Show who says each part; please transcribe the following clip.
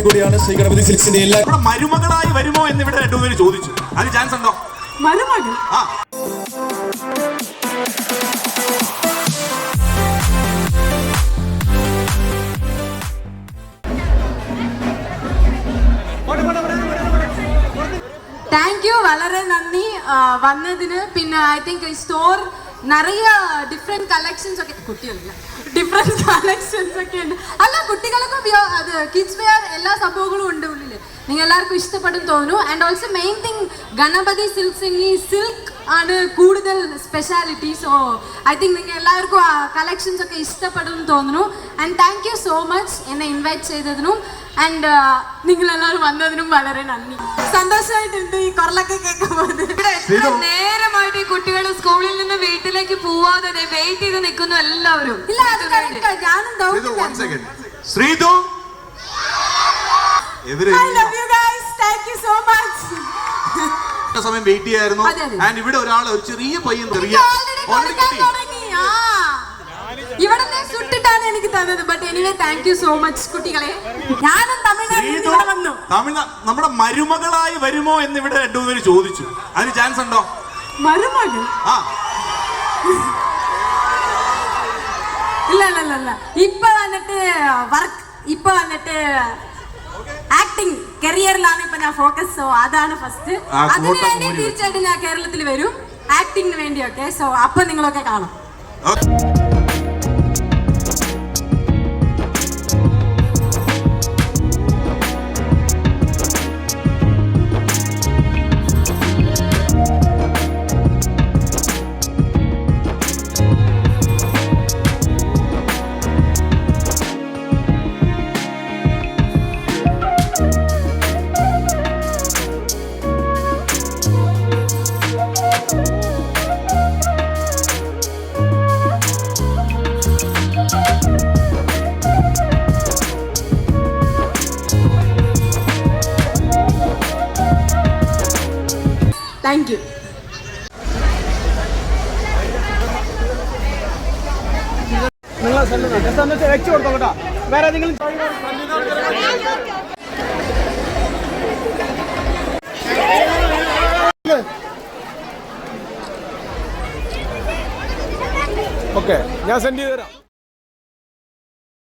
Speaker 1: കൂടിയാണ് ശ്രീ ഗണപതി സിൽക്സിന്റെ എല്ലാ
Speaker 2: മരുമകളായി വരുമോ എന്ന് ഇവിടെ രണ്ടുപേര് ചോദിച്ചു. അതിന് ചാൻസ് ഉണ്ടോ?
Speaker 3: മരുമകൾ താങ്ക് യു, വളരെ നന്ദി വന്നതിന്. പിന്നെ ഐ തിങ്ക് ഈ സ്റ്റോർ നിറയെ ഡിഫറെന്റ് കളക്ഷൻസ് ഒക്കെ, കുട്ടികളില്ല ഡിഫറെന്റ് കളക്ഷൻസ് ഒക്കെ ഉണ്ട്. അല്ല, കുട്ടികൾക്കും അത് കിഡ്സ് വെയർ എല്ലാ സംഭവങ്ങളും ഉണ്ട് ഉള്ളില്. നിങ്ങൾ എല്ലാവർക്കും ഇഷ്ടപ്പെടും തോന്നുന്നു. And also main thing Ganapathi സിൽക്സിന് ഈ സിൽക്ക് ആണ് കൂടുതൽ സ്പെഷ്യാലിറ്റി. സോ ഐ തിങ്ക് നിങ്ങൾ എല്ലാവർക്കും ആ കളക്ഷൻസ് ഒക്കെ ഇഷ്ടപ്പെടും തോന്നുന്നു. And thank you so much എന്നെ ഇൻവൈറ്റ് ചെയ്തതിനും ആൻഡ് നിങ്ങളെല്ലാവരും വന്നതിനും വളരെ നന്ദി. സന്തോഷമായിട്ടുണ്ട് ഈ കൊറലൊക്കെ കേൾക്കുമ്പോൾ.
Speaker 4: നേരമായിട്ട് ഈ കുട്ടികൾ സ്കൂളിൽ നിന്ന് വീട്ടിലേക്ക് പോവാതെ വെയിറ്റ് ചെയ്ത് നിൽക്കുന്നു എല്ലാവരും.
Speaker 3: ഇല്ല, അത് ഞാനും
Speaker 2: ശ്രീതു, സമയം വെയിറ്റ് ചെയ്യായിരുന്നു. ആൻഡ് ഇവിടെ ഒരാൾ ഒരു ചെറിയ പയ്യൻ
Speaker 3: ഇവിടെ സുട്ടിട്ടാണ് എനിക്ക് തന്നത്. But anyway thank you so much കുട്ടികളെ. ഞാനും തമിഴ്നാട്ടിൽ വന്നു.
Speaker 2: നമ്മുടെ മരുമകളായി വരുമോ എന്ന് ഇവിടെ രണ്ടുപേര് ചോദിച്ചു. അതിന് ചാൻസ് ഉണ്ടോ?
Speaker 3: മരുമകൾ? ഇല്ല ഇല്ല ഇല്ല. ഇപ്പൊ വന്നിട്ട് വർക്ക്, ഇപ്പൊ വന്നിട്ട് ആക്ടിങ് കരിയറിലാണ് ഇപ്പൊ ഞാൻ ഫോക്കസ്. സോ അതാണ് ഫസ്റ്റ്. അതിന് വേണ്ടി തീർച്ചയായിട്ടും ഞാൻ കേരളത്തിൽ വരും ആക്ടിങ്ങിന് വേണ്ടിയൊക്കെ. സോ അപ്പൊ നിങ്ങളൊക്കെ കാണും. Thank you.
Speaker 5: വേറെ ഏതെങ്കിലും ഓക്കെ, ഞാൻ സെൻഡ് ചെയ്ത് തരാം.